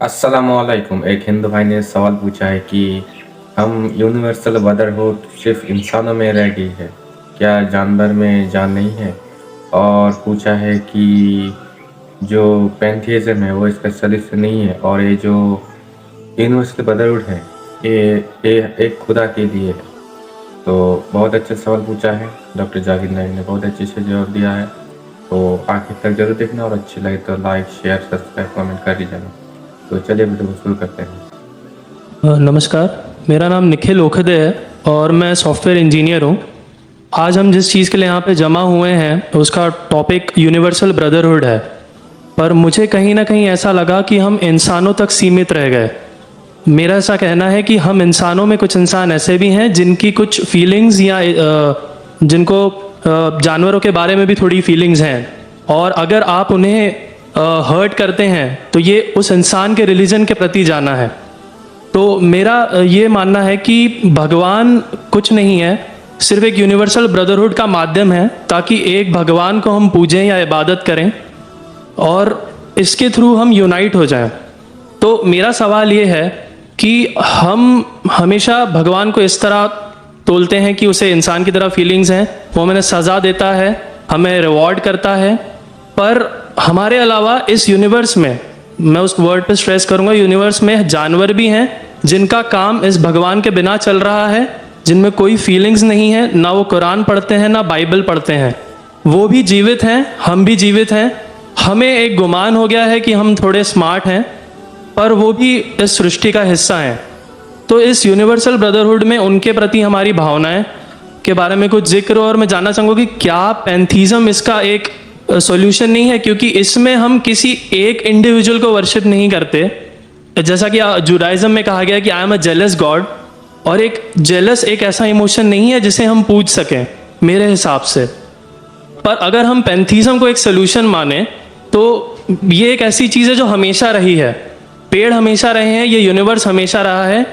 अस्सलामुअलैकुम। एक हिंदू भाई ने सवाल पूछा है कि हम यूनिवर्सल ब्रदरहुड सिर्फ इंसानों में रह गई है, क्या जानवर में जान नहीं है? और पूछा है कि जो पैंथेइज्म है वो इसका सदस्य नहीं है, और ये जो यूनिवर्सल ब्रदरहुड है ये एक खुदा के लिए है। तो बहुत अच्छा सवाल पूछा है डॉक्टर जाकिर नाइक ने, बहुत अच्छे से जवाब दिया है। तो आखिर तक जरूर देखना, और अच्छी लगे तो लाइक शेयर सब्सक्राइब कमेंट कर दीजिएगा। तो चलिए वीडियो को शुरू करते हैं। नमस्कार, मेरा नाम निखिल ओखदे है और मैं सॉफ्टवेयर इंजीनियर हूँ। आज हम जिस चीज़ के लिए यहाँ पे जमा हुए हैं उसका टॉपिक यूनिवर्सल ब्रदरहुड है, पर मुझे कहीं ना कहीं ऐसा लगा कि हम इंसानों तक सीमित रह गए। मेरा ऐसा कहना है कि हम इंसानों में कुछ इंसान ऐसे भी हैं जिनकी कुछ फीलिंग्स या जिनको जानवरों के बारे में भी थोड़ी फीलिंग्स हैं, और अगर आप उन्हें हर्ट करते हैं तो ये उस इंसान के रिलीजन के प्रति जाना है। तो मेरा ये मानना है कि भगवान कुछ नहीं है, सिर्फ एक यूनिवर्सल ब्रदरहुड का माध्यम है ताकि एक भगवान को हम पूजें या इबादत करें और इसके थ्रू हम यूनाइट हो जाएं। तो मेरा सवाल ये है कि हम हमेशा भगवान को इस तरह तोलते हैं कि उसे इंसान की तरह फीलिंग्स हैं, वो हमें सज़ा देता है, हमें रिवॉर्ड करता है, पर हमारे अलावा इस यूनिवर्स में, मैं उस वर्ड पे स्ट्रेस करूंगा, यूनिवर्स में जानवर भी हैं जिनका काम इस भगवान के बिना चल रहा है, जिनमें कोई फीलिंग्स नहीं है, ना वो कुरान पढ़ते हैं ना बाइबल पढ़ते हैं। वो भी जीवित हैं, हम भी जीवित हैं। हमें एक गुमान हो गया है कि हम थोड़े स्मार्ट हैं, पर वो भी इस सृष्टि का हिस्सा हैं। तो इस यूनिवर्सल ब्रदरहुड में उनके प्रति हमारी भावनाएं के बारे में कुछ जिक्र, और मैं जानना चाहूँगा कि क्या पैंथीज़म इसका एक सॉल्यूशन नहीं है, क्योंकि इसमें हम किसी एक इंडिविजुअल को वर्शिप नहीं करते। जैसा कि जुडाइज्म में कहा गया कि I am a jealous God, और एक जेलस एक ऐसा इमोशन नहीं है जिसे हम पूज सकें मेरे हिसाब से। पर अगर हम पैंथीज़म को एक सोल्यूशन माने तो ये एक ऐसी चीज़ है जो हमेशा रही है। पेड़ हमेशा रहे हैं, ये यूनिवर्स हमेशा रहा है,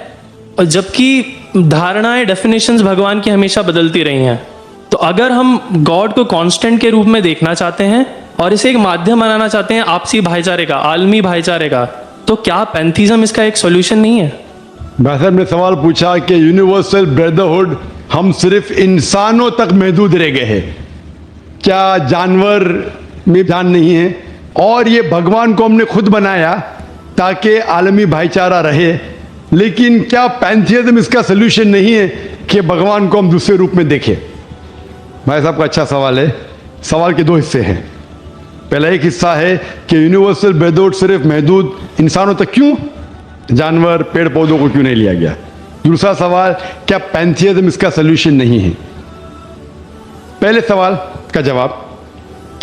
और जबकि धारणाएं, डेफिनेशंस भगवान की हमेशा बदलती रही हैं। तो अगर हम गॉड को कांस्टेंट के रूप में देखना चाहते हैं और इसे एक माध्यम बनाना चाहते हैं आपसी भाईचारे का, आलमी भाईचारे का, तो क्या पैंथीज़म इसका एक सॉल्यूशन नहीं है? भाई साहब ने सवाल पूछा कि यूनिवर्सल ब्रदरहुड हम सिर्फ इंसानों तक महदूद रह गए हैं, क्या जानवर में जान नहीं है? और ये भगवान को हमने खुद बनाया ताकि आलमी भाईचारा रहे, लेकिन क्या पैंथीज़म इसका सलूशन नहीं है कि भगवान को हम दूसरे रूप में देखें? भाई साहब का अच्छा सवाल है। सवाल के दो हिस्से हैं। पहला एक हिस्सा है कि यूनिवर्सल ब्रदरहुड सिर्फ महदूद इंसानों तक क्यों, जानवर पेड़ पौधों को क्यों नहीं लिया गया? दूसरा सवाल, क्या पैंथीज़म इसका सलूशन नहीं है? पहले सवाल का जवाब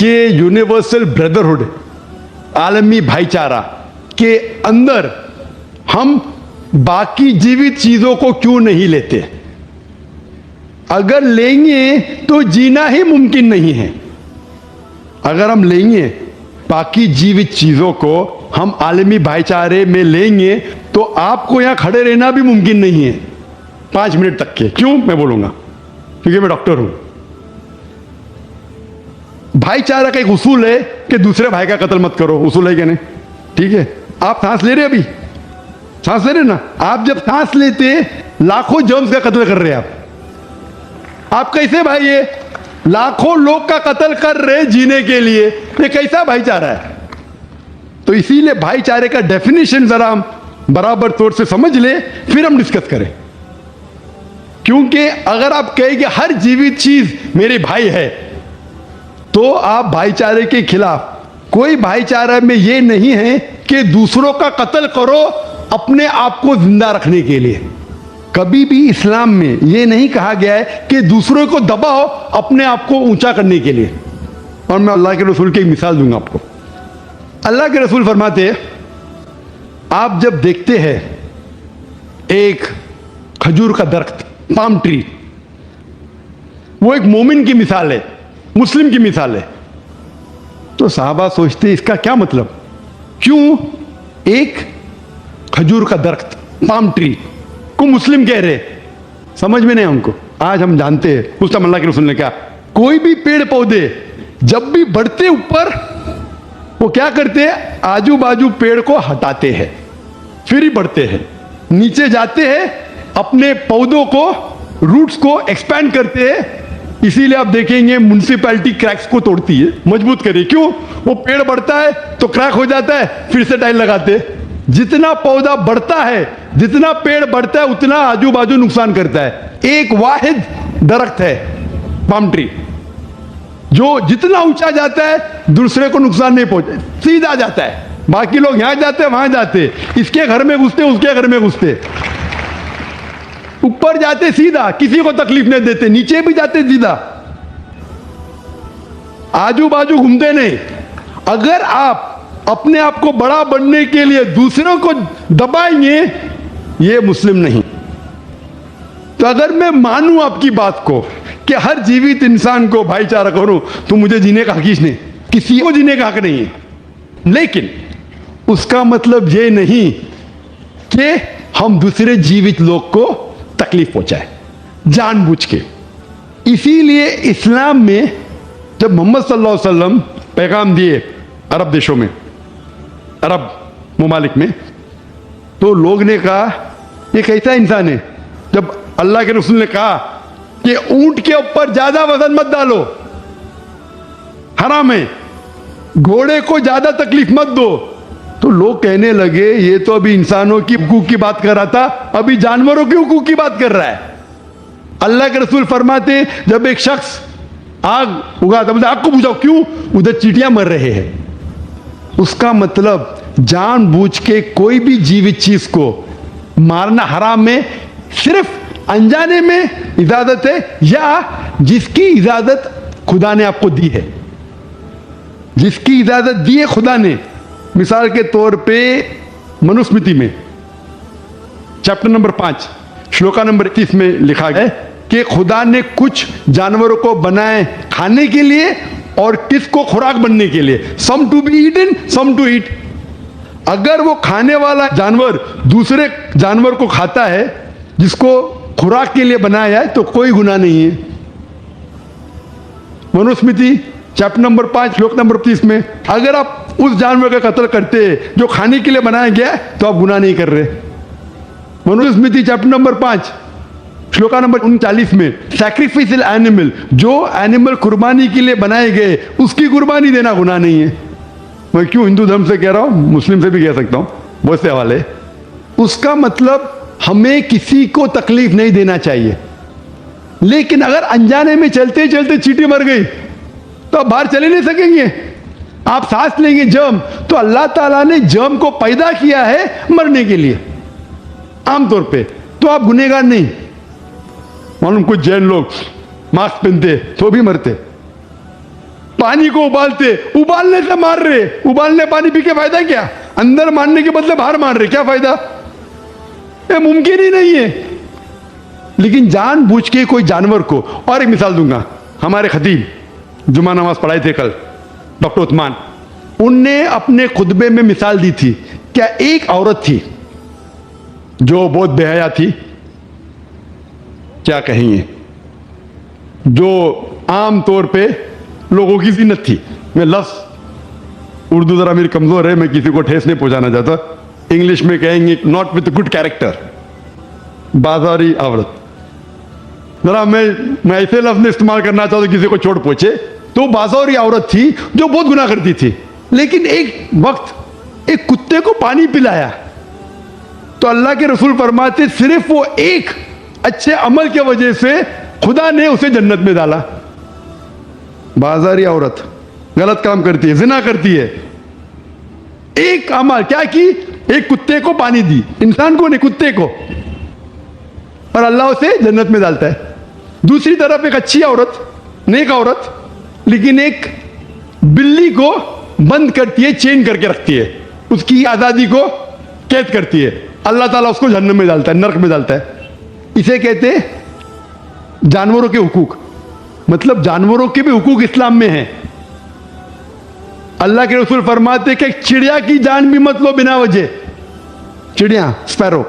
कि यूनिवर्सल ब्रदरहुड, आलमी भाईचारा के अंदर हम बाकी जीवित चीजों को क्यों नहीं लेते? अगर लेंगे तो जीना ही मुमकिन नहीं है। अगर हम लेंगे बाकी जीवित चीजों को, हम आलमी भाईचारे में लेंगे, तो आपको यहां खड़े रहना भी मुमकिन नहीं है 5 मिनट तक के। क्यों मैं बोलूंगा? क्योंकि मैं डॉक्टर हूं। भाईचारा का एक उसूल है कि दूसरे भाई का कत्ल मत करो, उसूल है क्या नहीं? ठीक है, आप सांस ले रहे अभी, सांस ले रहे ना? आप जब सांस लेते लाखों जर्म्स का कत्ल कर रहे हैं आप कैसे भाई? ये लाखों लोग का कत्ल कर रहे जीने के लिए, ये कैसा भाईचारा है? तो इसीलिए भाईचारे का डेफिनेशन जरा हम बराबर तौर से समझ ले, फिर हम डिस्कस करें। क्योंकि अगर आप कहेंगे हर जीवित चीज मेरे भाई है, तो आप भाईचारे के खिलाफ। कोई भाईचारा में ये नहीं है कि दूसरों का कत्ल करो अपने आप को जिंदा रखने के लिए। कभी भी इस्लाम में ये नहीं कहा गया है कि दूसरों को दबाओ अपने आप को ऊंचा करने के लिए। और मैं अल्लाह के रसूल की एक मिसाल दूंगा आपको। अल्लाह के रसूल फरमाते हैं, आप जब देखते हैं एक खजूर का दरख्त, पाम ट्री, वो एक मोमिन की मिसाल है, मुस्लिम की मिसाल है, तो साहबा सोचते इसका क्या मतलब? क्यों एक खजूर का दरख्त, पाम ट्री को मुस्लिम कह रहे? समझ में नहीं हमको। आज हम जानते हैं उस टाइम अल्लाह के रसूल ने क्या, कोई भी पेड़ पौधे जब भी बढ़ते ऊपर, वो क्या करते हैं? आजू बाजू पेड़ को हटाते हैं। फिर ही बढ़ते हैं, नीचे जाते हैं, अपने पौधों को, रूट्स को एक्सपैंड करते हैं। इसीलिए आप देखेंगे म्युनिसिपैलिटी क्रैक्स को तोड़ती है, मजबूत करे। क्यों? वो पेड़ बढ़ता है तो क्रैक हो जाता है, फिर से टाइल लगाते हैं। जितना पौधा बढ़ता है, जितना पेड़ बढ़ता है, उतना आजू बाजू नुकसान करता है। एक वाहिद दरख्त है पाम ट्री, जो जितना ऊंचा जाता है दूसरे को नुकसान नहीं पहुंचे, सीधा जाता है। बाकी लोग यहां जाते हैं, वहां जाते, इसके घर में घुसते, उसके घर में घुसते, ऊपर जाते सीधा, किसी को तकलीफ नहीं देते, नीचे भी जाते सीधा, आजू बाजू घूमते नहीं। अगर आप अपने आप को बड़ा बनने के लिए दूसरों को दबाएंगे, ये मुस्लिम नहीं। तो अगर मैं मानूं आपकी बात को कि हर जीवित इंसान को भाईचारा करूं, तो मुझे जीने का हक नहीं, किसी को जीने का हक नहीं है। लेकिन उसका मतलब ये नहीं कि हम दूसरे जीवित लोग को तकलीफ पहुंचाए जानबूझ के। इसीलिए इस्लाम में जब मोहम्मद सल्लल्लाहु अलैहि वसल्लम पैगाम दिए अरब देशों में, अरब मुमालिक में, तो लोग ने कहा ये कैसा इंसान है। जब अल्लाह के रसूल ने कहा कि ऊंट के ऊपर ज्यादा वजन मत डालो, हराम है, घोड़े को ज्यादा तकलीफ मत दो, तो लोग कहने लगे ये तो अभी इंसानों की हुकूक की बात कर रहा था, अभी जानवरों के हुकूक की बात कर रहा है। अल्लाह के रसूल फरमाते जब एक शख्स आग उगाता, बोलते आग को बुझाओ, क्यों? उधर चींटियां मर रहे हैं। उसका मतलब जानबूझ के कोई भी जीवित चीज को मारना हराम है, सिर्फ अनजाने में इजाजत है, या जिसकी इजाजत खुदा ने आपको दी है, जिसकी इजाजत दी है खुदा ने। मिसाल के तौर पे मनुस्मृति में चैप्टर नंबर 5 श्लोका नंबर 30 में लिखा है कि खुदा ने कुछ जानवरों को बनाए खाने के लिए और किसको खुराक बनने के लिए, some to be eaten some to eat. अगर वो खाने वाला जानवर दूसरे जानवर को खाता है जिसको खुराक के लिए बनाया है, तो कोई गुनाह नहीं है। मनुस्मृति चैप्टर नंबर 5 श्लोक नंबर 30 में अगर आप उस जानवर का कत्ल करते हैं जो खाने के लिए बनाया गया, तो आप गुनाह नहीं कर रहे। Manusmriti chapter number 5 shloka number 39 में सैक्रिफिशियल एनिमल, जो एनिमल कुर्बानी के लिए बनाए गए, उसकी कुर्बानी देना गुनाह नहीं है। मैं क्यों हिंदू धर्म से कह रहा हूं, मुस्लिम से भी कह सकता हूं, बहुत से हवाले। उसका मतलब हमें किसी को तकलीफ नहीं देना चाहिए। लेकिन अगर अनजाने में चलते चलते चींटी मर गई, तो आप बाहर चले नहीं सकेंगे। आप सांस लेंगे जर्म, तो अल्लाह ताला ने जर्म को पैदा किया है मरने के लिए आमतौर पे, तो आप गुनहगार नहीं। मालूम कुछ जैन लोग मास्क पहनते तो भी मरते, पानी को उबालते, उबालने से मार रहे, उबालने पानी पी के फायदा क्या? अंदर मारने के बदले बाहर मार रहे, क्या फायदा? ये मुमकिन ही नहीं है। लेकिन जानबूझ के कोई जानवर को, और एक मिसाल दूंगा, हमारे खतीब जुमा नमाज पढ़ाए थे कल, डॉक्टर उस्मान, उनने अपने खुतबे में मिसाल दी थी। क्या एक औरत थी जो बहुत बेहया थी, क्या कहेंगे, जो आम तौर पे लोगों की जिन्नत थी। मैं लफ्ज़ उर्दू जरा मेरी कमजोर है, मैं किसी को ठेस नहीं पहुंचाना चाहता। इंग्लिश में कहेंगे नॉट विथ गुड कैरेक्टर, बाजारी औरत। जरा मैं ऐसे लफ्ज इस्तेमाल करना चाहता हूं किसी को चोट पहुंचे, तो बाजारी औरत थी जो बहुत गुनाह करती थी। लेकिन एक वक्त एक कुत्ते को पानी पिलाया, तो अल्लाह के रसूल फरमाते सिर्फ वो एक अच्छे अमल के वजह से खुदा ने उसे जन्नत में डाला। बाजारी औरत गलत काम करती है, जिना करती है, एक अमल क्या की, एक कुत्ते को पानी दी, इंसान को नहीं कुत्ते को, और अल्लाह उसे जन्नत में डालता है। दूसरी तरफ एक अच्छी औरत, नेक औरत, लेकिन एक बिल्ली को बंद करती है, चेन करके रखती है, उसकी आजादी को कैद करती है, अल्लाह ताला उसको जन्नत में डालता है, नरक में डालता है। इसे कहते हैं जानवरों के हुकूक। मतलब जानवरों के भी हुकूक इस्लाम में है। अल्लाह के रसूल फरमाते कि चिड़िया की जान भी मत लो बिना वजह। चिड़िया, स्पैरो,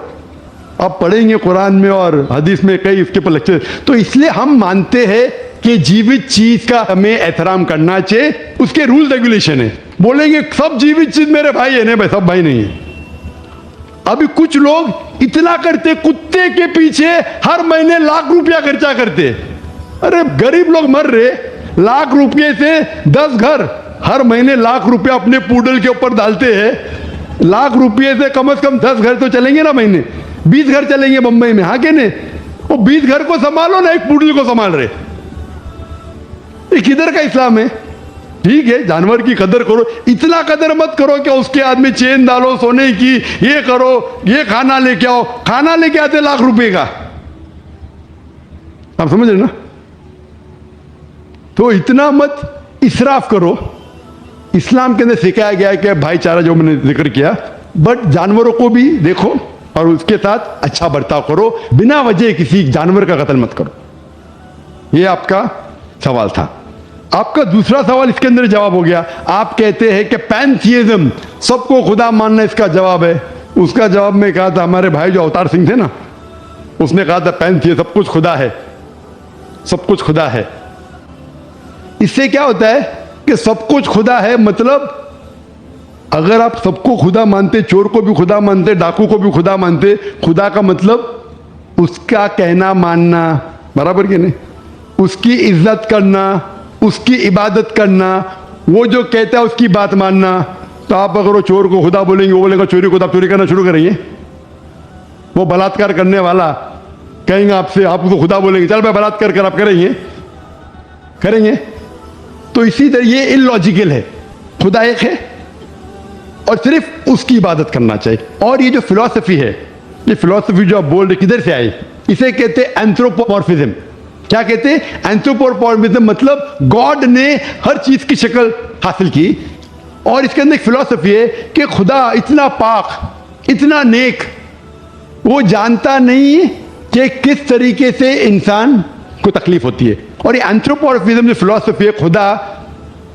आप पढ़ेंगे कुरान में और हदीस में कई इसके पर लेक्चर। तो इसलिए हम मानते हैं कि जीवित चीज का हमें एहतराम करना चाहिए, उसके रूल रेगुलेशन है। बोलेंगे सब जीवित चीज मेरे भाई है, नहीं भाई, सब भाई नहीं है। अभी कुछ लोग इतना करते, कुत्ते के पीछे हर महीने लाख रुपया खर्चा करते। अरे गरीब लोग मर रहे, लाख रुपये से 10 घर हर महीने लाख रुपया अपने पूडल के ऊपर डालते हैं। लाख रुपये से कम 10 घर तो चलेंगे ना महीने, 20 घर चलेंगे बंबई में, हाँ के नहीं? वो 20 घर को संभालो ना, एक पूडल को संभाल रहे। ये किधर का इस्लाम है? ठीक है, जानवर की कदर करो, इतना कदर मत करो कि उसके हाथ में चेन डालो सोने की, ये करो, ये खाना लेके आओ। खाना लेके आते लाख रुपए का, आप समझ रहे ना? तो इतना मत इसराफ करो। इस्लाम के अंदर सिखाया गया है कि भाईचारा, जो मैंने जिक्र किया, बट जानवरों को भी देखो और उसके साथ अच्छा बर्ताव करो। बिना वजह किसी जानवर का कत्ल मत करो। ये आपका सवाल था। आपका दूसरा सवाल इसके अंदर जवाब हो गया। आप कहते हैं कि पैंथियज्म, सबको खुदा मानना इसका जवाब है। उसका जवाब में कहा था, हमारे भाई जो अवतार सिंह थे ना, उसने कहा था पैंथियज्म, सब कुछ खुदा है, सब कुछ खुदा है। इससे क्या होता है कि सब कुछ खुदा है, मतलब अगर आप सबको खुदा मानते, चोर को भी खुदा मानते, डाकू को भी खुदा मानते, खुदा का मतलब उसका कहना मानना, बराबर कि नहीं? उसकी इज्जत करना, उसकी इबादत करना, वो जो कहता है उसकी बात मानना। तो आप अगर वो चोर को खुदा बोलेंगे, वो बोलेगा चोरी को, आप चोरी करना शुरू करेंगे। वो बलात्कार करने वाला कहेंगे आपसे, आप उसको खुदा बोलेंगे, चल भाई बलात्कार कर, आप करेंगे। तो इसी तरह ये इलॉजिकल है। खुदा एक है और सिर्फ उसकी इबादत करना चाहिए। और ये जो फिलॉसफी है, ये फिलॉसफी जो आप बोल रहे, किधर से आई? इसे कहते हैं एंथ्रोपोमॉर्फिज्म। क्या कहते हैं? एंथ्रोपोमॉर्फिज्म, मतलब गॉड ने हर चीज की शक्ल हासिल की। और इसके अंदर एक फिलॉसफी है कि खुदा इतना पाक, इतना नेक, वो जानता नहीं कि किस तरीके से इंसान को तकलीफ होती है। और ये एंथ्रोपोमॉर्फिज्म जो फिलॉसफी है, खुदा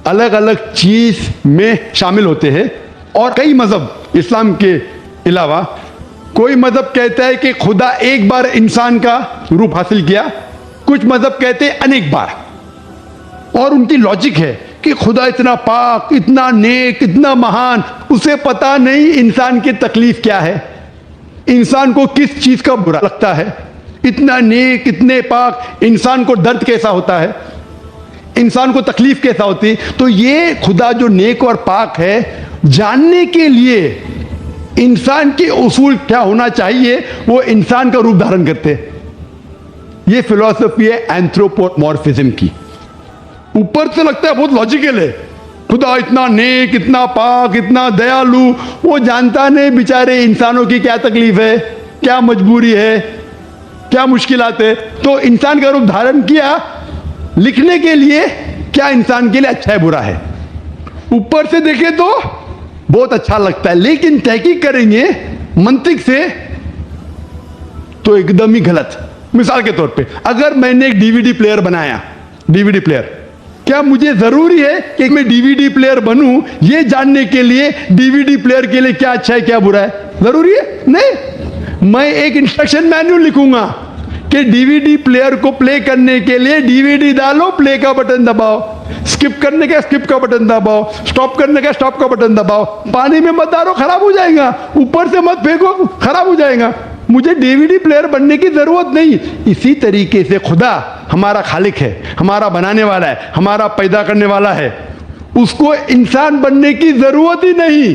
अलग अलग चीज में शामिल होते हैं। और कई मजहब, इस्लाम के अलावा कोई मजहब कहता है कि खुदा एक बार इंसान का रूप हासिल किया, कुछ मजहब कहते हैं अनेक बार। और उनकी लॉजिक है कि खुदा इतना पाक, इतना नेक, इतना महान, उसे पता नहीं इंसान की तकलीफ क्या है, इंसान को किस चीज का बुरा लगता है। इतना नेक, इतने पाक, इंसान को दर्द कैसा होता है, इंसान को तकलीफ कैसा होती है। तो ये खुदा जो नेक और पाक है, जानने के लिए इंसान के उसूल क्या होना चाहिए, वो इंसान का रूप धारण करते हैं। ये फिलॉसफी है एंथ्रोपोमॉर्फिज्म की। ऊपर से लगता है बहुत लॉजिकल है, खुदा इतना नेक, इतना पाक, इतना दयालु, वो जानता नहीं बेचारे इंसानों की क्या तकलीफ है, क्या मजबूरी है, क्या मुश्किलात है। तो इंसान का रूप धारण किया लिखने के लिए, क्या इंसान के लिए अच्छा है बुरा है। ऊपर से देखे तो बहुत अच्छा लगता है, लेकिन तहकीक करेंगे मंतिक से तो एकदम ही गलत। मिसाल के तौर पे, अगर मैंने एक डीवीडी प्लेयर बनाया, डीवीडी प्लेयर, क्या मुझे जरूरी है कि मैं डीवीडी प्लेयर बनूं ये जानने के लिए डीवीडी प्लेयर के लिए क्या अच्छा है क्या बुरा है? जरूरी है? नहीं। मैं एक इंस्ट्रक्शन मैन्युअल लिखूंगा कि डीवीडी प्लेयर को प्ले करने के लिए डीवीडी डालो, प्ले का बटन दबाओ, स्किप करने का स्किप का बटन दबाओ, स्टॉप करने का स्टॉप का बटन दबाओ। पानी में मत डालो, खराब हो जाएगा, ऊपर से मत फेंको, खराब हो जाएगा। मुझे डीवीडी प्लेयर बनने की जरूरत नहीं। इसी तरीके से खुदा हमारा खालिक है, हमारा बनाने वाला है, हमारा पैदा करने वाला है, उसको इंसान बनने की जरूरत ही नहीं।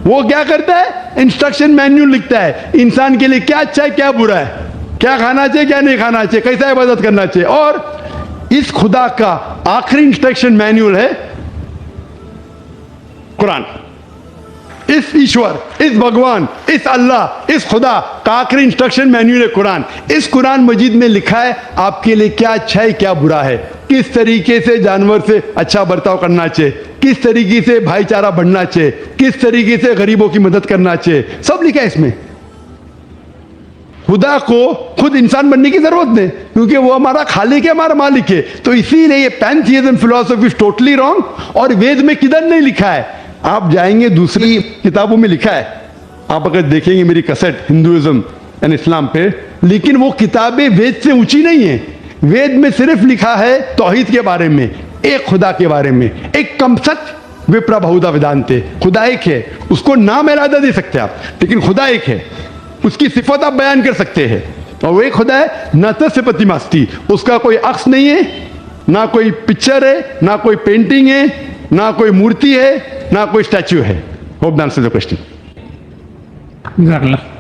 वो क्या करता है? इंस्ट्रक्शन मैन्युअल लिखता है, इंसान के लिए क्या अच्छा है क्या बुरा है, क्या खाना चाहिए क्या नहीं खाना चाहिए, कैसा इबादत करना चाहिए। और इस खुदा का आखिरी इंस्ट्रक्शन मैन्युअल है कुरान। इस ईश्वर, इस भगवान, इस अल्लाह, इस खुदा का आखिरी इंस्ट्रक्शन मैन्युअल है कुरान। इस कुरान मजीद में लिखा है आपके लिए क्या अच्छा है क्या बुरा है, किस तरीके से जानवर से अच्छा बर्ताव करना चाहिए, किस तरीके से भाईचारा बढ़ना चाहिए, किस तरीके से गरीबों की मदद करना चाहिए, सब लिखा है इसमें। खुदा को खुद इंसान बनने की जरूरत नहीं, क्योंकि वो हमारा खालिक है, हमारा मालिक है। तो इसीलिए ये पैंथियज्म फिलॉसफी इज टोटली रॉन्ग। और वेद में किधर नहीं लिखा है, आप जाएंगे दूसरी किताबों में लिखा है, आप अगर देखेंगे मेरी कैसेट हिंदुइज्म एंड इस्लाम पे, लेकिन वो किताबें वेद से ऊंची नहीं है। वेद में सिर्फ लिखा है तौहीद के बारे में, एक खुदा के बारे में, एक कमसत विप्रा बहुधा वेदांते, खुदा एक है, उसको नाम इरादा दे सकते हैं आप, लेकिन खुदा एक है, उसकी सिफत आप बयान कर सकते हैं, और वो एक खुदा है न तस्य प्रतिमास्ति, उसका कोई अक्स नहीं है, ना कोई पिक्चर है, ना कोई पेंटिंग है, ना कोई मूर्ति है, ना कोई स्टैच्यू है। Hope the answer the question. जजाकल्लाह।